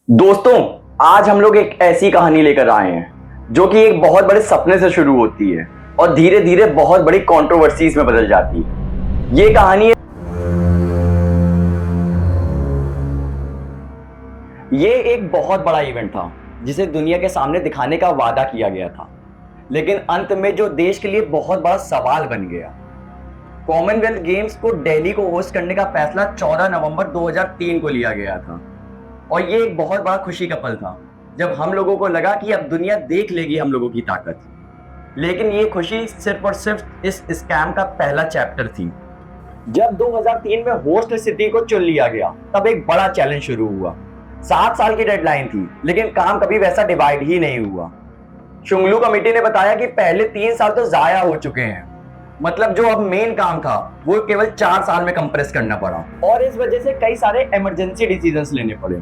दोस्तों, आज हम लोग एक ऐसी कहानी लेकर आए हैं जो कि एक बहुत बड़े सपने से शुरू होती है और धीरे धीरे बहुत बड़ी कंट्रोवर्सीज में बदल जाती है। ये एक बहुत बड़ा इवेंट था जिसे दुनिया के सामने दिखाने का वादा किया गया था, लेकिन अंत में जो देश के लिए बहुत बड़ा सवाल बन गया। कॉमनवेल्थ गेम्स को दिल्ली को होस्ट करने का फैसला 14 नवंबर 2003 को लिया गया था और ये एक बहुत बड़ा खुशी का पल था जब हम लोगों को लगा कि अब दुनिया देख लेगी हम लोगों की ताकत। लेकिन ये खुशी सिर्फ और सिर्फ इस स्कैम का पहला चैप्टर थी। जब 2003 में होस्ट सिटी को चुन लिया गया तब एक बड़ा चैलेंज शुरू हुआ। 7 साल की डेडलाइन थी, लेकिन काम कभी वैसा डिवाइड ही नहीं हुआ। शुंगलू कमेटी ने बताया कि पहले 3 साल तो जाया हो चुके हैं, मतलब जो अब मेन काम था वो केवल 4 साल में कंप्रेस करना पड़ा और इस वजह से कई सारे इमरजेंसी डिसीजंस लेने पड़े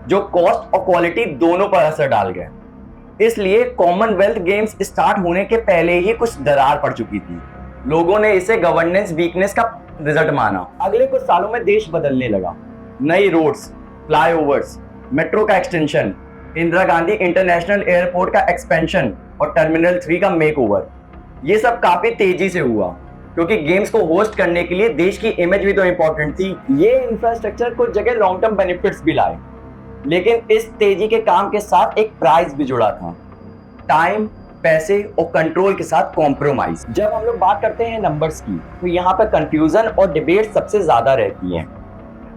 जो कॉस्ट और क्वालिटी दोनों पर असर डाल गए। इसलिए कॉमनवेल्थ गेम्स स्टार्ट होने के पहले ही कुछ दरार पड़ चुकी थी। लोगों ने इसे गवर्नेंस वीकनेस का रिजल्ट माना। अगले कुछ सालों में देश बदलने लगा। नई रोड्स, फ्लाईओवर्स, मेट्रो का extension, Indira Gandhi international airport का एक्सपेंशन और टर्मिनल 3 का मेकओवर, ये सब काफी तेजी से हुआ क्योंकि गेम्स को होस्ट करने के लिए देश की इमेज भी तो इंपॉर्टेंट थी। ये इंफ्रास्ट्रक्चर कुछ जगह लॉन्ग टर्म बेनिफिट्स भी लाए, लेकिन इस तेजी के काम के साथ एक प्राइस भी जुड़ा था, टाइम, पैसे और कंट्रोल के साथ कॉम्प्रोमाइज। जब हम लोग बात करते हैं नंबर्स की तो यहाँ पर कंफ्यूजन और डिबेट सबसे ज्यादा रहती है।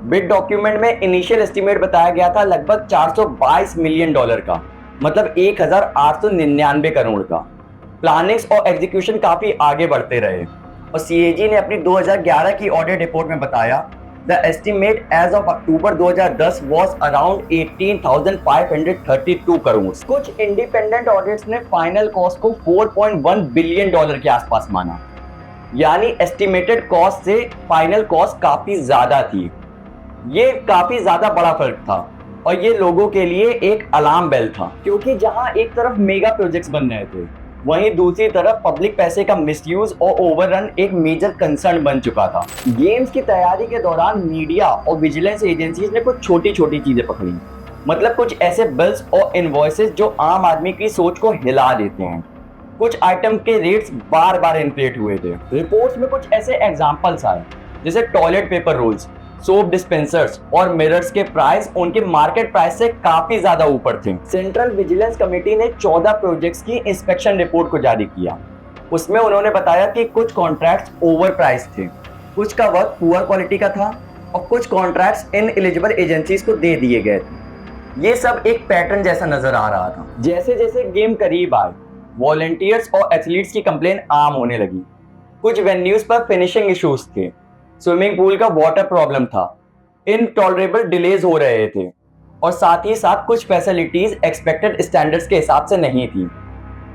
बिड डॉक्यूमेंट में इनिशियल एस्टिमेट बताया गया था लगभग $422 मिलियन का, मतलब 1899 करोड़ का। प्लानिंग्स और एग्जीक्यूशन काफी आगे बढ़ते रहे और सीएजी ने अपनी 2011 की ऑडिट रिपोर्ट में बताया The estimate as of October 2010 was around 18,532 crore. कुछ इंडिपेंडेंट ऑडिट्स ने फाइनल कॉस्ट को $4.1 बिलियन के आसपास माना, यानी एस्टिमेटेड कॉस्ट से फाइनल कॉस्ट काफी ज्यादा थी। ये काफी ज्यादा बड़ा फर्क था और ये लोगों के लिए एक अलार्म बेल था, क्योंकि जहां एक तरफ मेगा प्रोजेक्ट्स बन रहे थे, वहीं दूसरी तरफ पब्लिक पैसे का मिसयूज और ओवररन एक मेजर कंसर्न बन चुका था। गेम्स की तैयारी के दौरान मीडिया और विजिलेंस एजेंसीज ने कुछ छोटी छोटी चीजें पकड़ी, मतलब कुछ ऐसे बिल्स और इनवॉइसेस जो आम आदमी की सोच को हिला देते हैं। कुछ आइटम के रेट्स बार बार इन्फ्लेट हुए थे। रिपोर्ट्स में कुछ ऐसे एग्जाम्पल्स आए जैसे toilet paper roles, soap dispensers और मिरर्स के प्राइस उनके मार्केट प्राइस से काफी ज्यादा ऊपर थे। सेंट्रल विजिलेंस कमेटी ने 14 प्रोजेक्ट्स की इंस्पेक्शन रिपोर्ट को जारी किया। उसमें उन्होंने बताया कि कुछ कॉन्ट्रैक्ट्स ओवर प्राइस थे, कुछ का वर्क पुअर क्वालिटी का था और कुछ कॉन्ट्रैक्ट्स इनएलिजिबल एजेंसीज को दे दिए गए थे। ये सब एक पैटर्न जैसा नजर आ रहा था। जैसे जैसे गेम करीब आए, वॉलंटियर्स और एथलीट्स की कंप्लेन आम होने लगी। कुछ वेन्यूज पर फिनिशिंग इश्यूज थे, स्विमिंग पूल का वाटर प्रॉब्लम था, इनटॉलरेबल डिलेज हो रहे थे और साथ ही साथ कुछ फैसिलिटीज एक्सपेक्टेड स्टैंडर्ड्स के हिसाब से नहीं थी।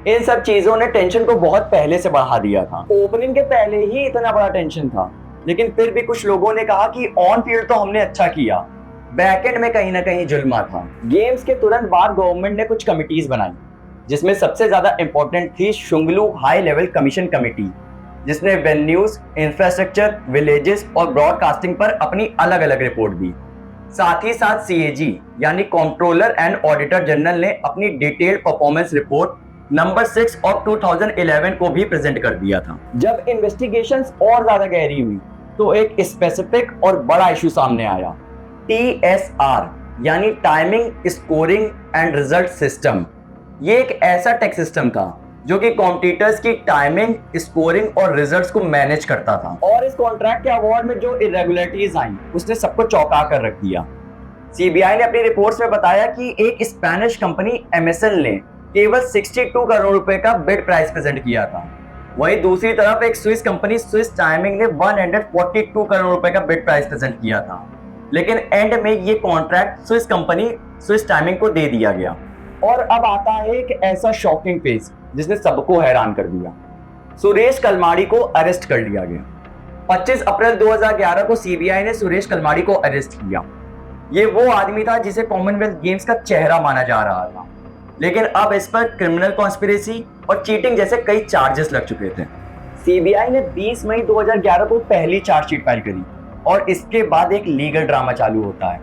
इन सब चीजों ने टेंशन को बहुत पहले से बढ़ा दिया था। ओपनिंग के पहले ही इतना बड़ा टेंशन था, लेकिन फिर भी कुछ लोगों ने कहा कि ऑन फील्ड तो हमने अच्छा किया, बैकएंड में कहीं ना कहीं जुल्मा था। गेम्स के तुरंत बाद गवर्नमेंट ने कुछ कमिटीज बनाई, जिसमें सबसे ज्यादा इंपॉर्टेंट थी Shunglu high level commission committee, जिसने वेन्यूज, इंफ्रास्ट्रक्चर, विलेजेस और ब्रॉडकास्टिंग पर अपनी अलग अलग रिपोर्ट दी। साथ ही साथ सीएजी यानी कंट्रोलर एंड ऑडिटर जनरल ने अपनी डिटेल्ड परफॉर्मेंस रिपोर्ट नंबर 6 और 2011 को भी प्रेजेंट कर दिया था। जब इन्वेस्टिगेशंस और ज्यादा गहरी हुई तो एक स्पेसिफिक और बड़ा इशू सामने आया, TSR यानी timing, scoring and result system. ये एक ऐसा टेक सिस्टम था जो कि कॉम्पिटिटर्स की टाइमिंग, स्कोरिंग और रिजल्ट्स को मैनेज करता था। और इस कॉन्ट्रैक्ट के अवार्ड में जो इरेगुलरिटीज आई उसने सबको चौंका कर रख दिया। सीबीआई ने अपनी रिपोर्ट्स में बताया कि एक स्पेनिश कंपनी MSN ने केवल 62 करोड़ रुपए का बिड प्राइस प्रेजेंट किया था। वहीं दूसरी तरफ एक स्विस कंपनी स्विस टाइमिंग ने 142 करोड़ रुपए का बिड प्राइस प्रेजेंट किया था, लेकिन एंड में ये contract Swiss company Swiss timing को दे दिया गया। और अब आता है एक ऐसा शॉकिंग फेज जिसने सबको हैरान कर दिया। सुरेश कलमाड़ी को अरेस्ट कर लिया गया। 25 अप्रैल 2011 को सीबीआई ने सुरेश कलमाड़ी को अरेस्ट किया। ये वो आदमी था जिसे कॉमनवेल्थ गेम्स का चेहरा माना जा रहा था, लेकिन अब इस पर क्रिमिनल कॉन्स्पिरेसी और चीटिंग जैसे कई चार्जेस लग चुके थे। सीबीआई ने 20 मई 2011 को पहली चार्जशीट फाइल करी और इसके बाद एक लीगल ड्रामा चालू होता है।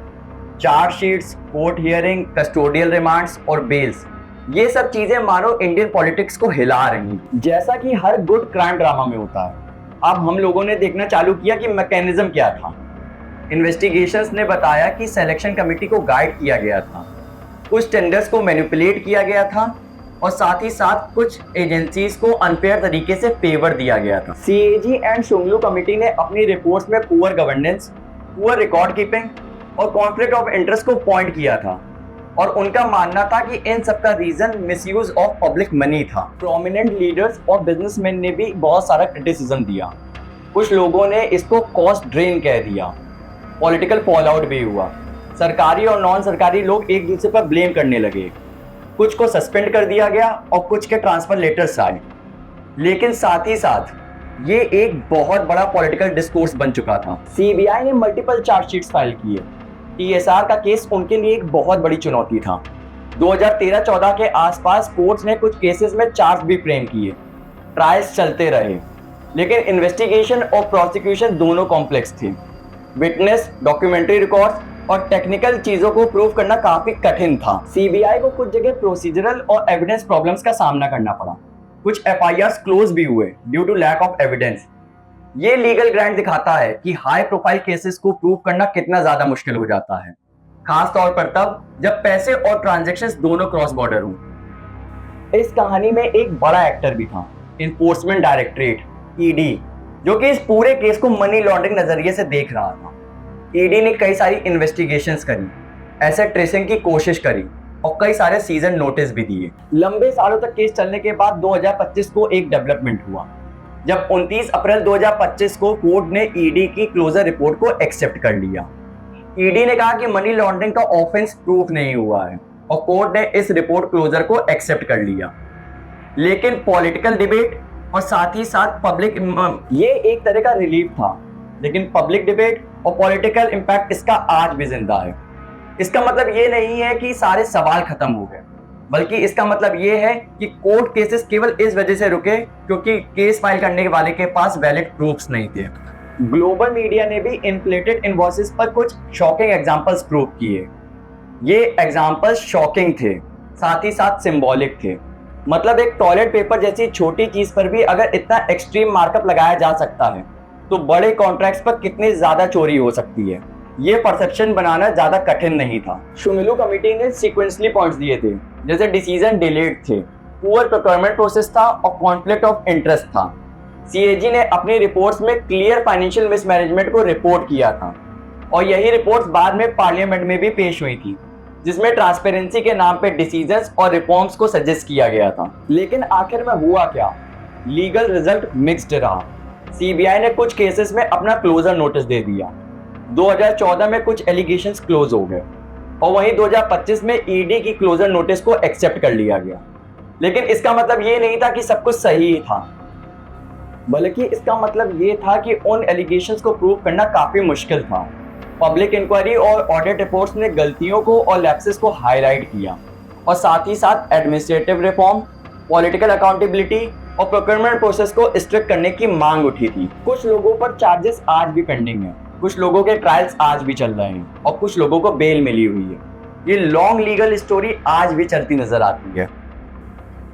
चार्जशीट्स, कोर्ट हियरिंग, कस्टोडियल रिमांड्स और बेल्स, ये सब चीजें मानो इंडियन पॉलिटिक्स को हिला रही, जैसा कि हर गुड क्राइम ड्रामा में होता है। अब हम लोगों ने देखना चालू किया कि मैकेनिज्म क्या था। इन्वेस्टिगेशंस ने बताया कि सिलेक्शन कमेटी को गाइड किया गया था, कुछ टेंडर्स को मैनिपुलेट किया गया था और साथ ही साथ कुछ एजेंसीज को अनफेयर तरीके से फेवर दिया गया था। सीएजी एंड शुंगलू कमेटी ने अपनी रिपोर्ट्स में poor governance, poor record keeping और कॉन्फ्लिक्ट ऑफ इंटरेस्ट को पॉइंट किया था और उनका मानना था कि इन सब का reason misuse of public money था। प्रोमिनेंट लीडर्स और बिजनेसमैन ने भी बहुत सारा क्रिटिसिज्म दिया। कुछ लोगों ने इसको कॉस्ट ड्रेन कह दिया, पॉलिटिकल फॉल आउट भी हुआ, सरकारी और नॉन सरकारी लोग एक दूसरे पर ब्लेम करने लगे, कुछ को सस्पेंड कर दिया गया और कुछ के ट्रांसफर लेटर्स आए। लेकिन साथ ही साथ ये एक बहुत बड़ा पॉलिटिकल डिस्कोर्स बन चुका था। सीबीआई ने मल्टीपल चार्जशीट्स फाइल किए। टीएसआर का केस उनके लिए एक बहुत बड़ी चुनौती था। 2013-14 के आसपास कोर्ट्स ने कुछ केसेस में चार्ज भी फ्रेम किए, ट्रायल्स चलते रहे, लेकिन इन्वेस्टिगेशन और प्रोसिक्यूशन दोनों कॉम्प्लेक्स थे। विटनेस, डॉक्यूमेंट्री रिकॉर्ड्स और टेक्निकल चीजों को प्रूव करना काफी कठिन था। सीबीआई को कुछ जगह प्रोसीजरल और एविडेंस प्रॉब्लम्स का सामना करना पड़ा। कुछ एफआईआर्स क्लोज भी हुए due to lack of evidence. ये लीगल ग्रांट दिखाता है कि हाई प्रोफाइल केसेस को प्रूव करना कितना ज्यादा मुश्किल हो जाता है, खास तौर पर तब जब पैसे और ट्रांजैक्शंस दोनों क्रॉस बॉर्डर हों। इस कहानी में एक बड़ा एक्टर भी था, इन्फोर्समेंट डायरेक्टरेट ईडी, जो कि इस पूरे केस को मनी लॉन्ड्रिंग नजरिए से देख रहा था। ईडी ने कई सारी इन्वेस्टिगेशंस करी, एसेट ट्रेसिंग की कोशिश करी और कई सारे सीजन नोटिस भी दिए। लंबे सालों तक केस चलने के बाद 2025 को एक डेवलपमेंट हुआ, जब 29 अप्रैल 2025 को कोर्ट ने ईडी की क्लोजर रिपोर्ट को एक्सेप्ट कर लिया। ईडी ने कहा कि मनी लॉन्ड्रिंग का ऑफेंस प्रूफ नहीं हुआ है और कोर्ट ने इस रिपोर्ट क्लोजर को एक्सेप्ट कर लिया। लेकिन पॉलिटिकल डिबेट और साथ ही साथ पब्लिक, ये एक तरह का रिलीफ था, लेकिन पब्लिक डिबेट और पॉलिटिकल इंपैक्ट इसका आज भी जिंदा है। इसका मतलब ये नहीं है कि सारे सवाल खत्म हो गए, बल्कि इसका मतलब ये है कि कोर्ट केसेस केवल इस वजह से रुके क्योंकि केस फाइल करने वाले के पास वैलिड प्रूफ्स नहीं थे। ग्लोबल मीडिया ने भी इन्फ्लेटेड इनवॉइसेस पर कुछ शॉकिंग एग्जांपल्स प्रूव किए। ये एग्जांपल्स शॉकिंग थे, साथ ही साथ सिंबॉलिक थे। मतलब एक टॉयलेट पेपर जैसी छोटी चीज पर भी अगर इतना एक्सट्रीम मार्कअप लगाया जा सकता है, तो बड़े कॉन्ट्रैक्ट्स पर कितनी ज्यादा चोरी हो सकती है, ये परसेप्शन बनाना ज्यादा कठिन नहीं था। शुंगलू कमेटी ने सीक्वेंसली पॉइंट्स दिए थे, जैसे डिसीजन डिलेड थे, पुअर प्रोक्योरमेंट प्रोसेस था और कॉन्फ्लिक्ट ऑफ इंटरेस्ट था। सीएजी ने अपनी रिपोर्ट्स में क्लियर फाइनेंशियल मिसमैनेजमेंट को रिपोर्ट किया था और यही रिपोर्ट्स बाद में पार्लियामेंट में भी पेश हुई थी, जिसमें ट्रांसपेरेंसी के नाम पे डिसीजंस और रिफॉर्म्स को सजेस्ट किया गया था। लेकिन आखिर में हुआ क्या? लीगल रिजल्ट मिक्स्ड रहा। सीबीआई ने कुछ केसेस में अपना क्लोजर नोटिस दे दिया। 2014 में कुछ एलिगेशंस क्लोज हो गए और वहीं 2025 में ईडी की क्लोजर नोटिस को एक्सेप्ट कर लिया गया। लेकिन इसका मतलब ये नहीं था कि सब कुछ सही था, बल्कि इसका मतलब ये था कि उन एलिगेशंस को प्रूव करना काफी मुश्किल था। पब्लिक इंक्वायरी और ऑडिट रिपोर्ट्स ने गलतियों को और लैप्सेस को हाईलाइट किया और साथ ही साथ एडमिनिस्ट्रेटिव रिफॉर्म, पॉलिटिकल अकाउंटेबिलिटी और प्रोक्योरमेंट प्रोसेस को स्ट्रिक्ट करने की मांग उठी थी। कुछ लोगों पर चार्जेस आज भी पेंडिंग है, कुछ लोगों के ट्रायल्स आज भी चल रहे हैं और कुछ लोगों को बेल मिली हुई है। ये लॉन्ग लीगल स्टोरी आज भी चलती नजर आती है।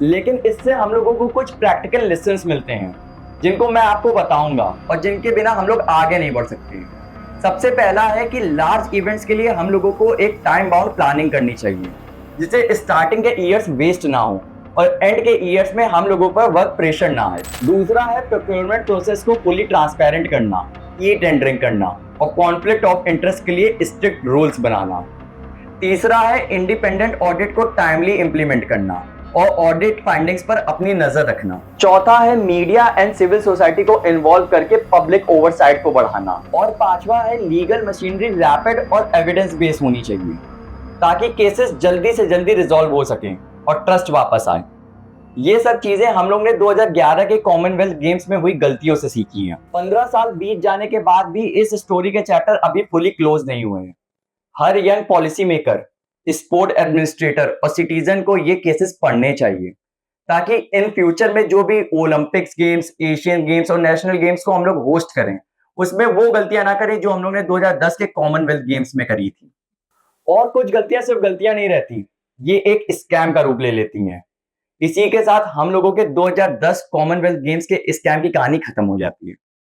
लेकिन इससे हम लोगों को कुछ प्रैक्टिकल लेसन्स मिलते हैं, जिनको मैं आपको बताऊंगा और जिनके बिना हम लोग आगे नहीं बढ़ सकते। सबसे पहला है कि लार्ज इवेंट्स के लिए हम लोगों को एक टाइम बाउंड प्लानिंग करनी चाहिए, जिससे स्टार्टिंग के ईयर्स वेस्ट ना हो और एंड के ईयर्स में हम लोगों पर वर्क प्रेशर ना आए। दूसरा है प्रोक्योरमेंट प्रोसेस को फुली ट्रांसपेरेंट करना, ई टेंडरिंग करना और कॉन्फ्लिक्ट ऑफ इंटरेस्ट के लिए स्ट्रिक्ट रूल्स बनाना। तीसरा है इंडिपेंडेंट ऑडिट को टाइमली इंप्लीमेंट करना और ऑडिट फाइंडिंग्स पर अपनी नजर रखना। चौथा है मीडिया एंड सिविल सोसाइटी को इन्वॉल्व करके पब्लिक ओवरसाइट को बढ़ाना। और पांचवा है लीगल मशीनरी रैपिड और एविडेंस बेस्ड होनी चाहिए, ताकि केसेस जल्दी से जल्दी रिजॉल्व हो सकें और ट्रस्ट वापस आए। ये सब चीजें हम लोग ने 2011 के कॉमनवेल्थ गेम्स में हुई गलतियों से सीखी हैं। 15 साल बीत जाने के बाद भी इस स्टोरी के चैप्टर अभी फुली क्लोज नहीं हुए हैं। हर young policy maker, sport administrator और सिटीजन को ये केसेस पढ़ने चाहिए, ताकि इन फ्यूचर में जो भी ओलंपिक्स गेम्स, एशियन गेम्स और नेशनल गेम्स को हम लोग होस्ट करें, उसमें वो गलतियां ना करें जो हम लोग ने 2010 के कॉमनवेल्थ गेम्स में करी थी। और कुछ गलतियां सिर्फ गलतियां नहीं रहती, ये एक स्कैम का रूप ले लेती हैं। इसी के साथ हम लोगों के 2010 कॉमनवेल्थ गेम्स के स्कैम की कहानी खत्म हो जाती है।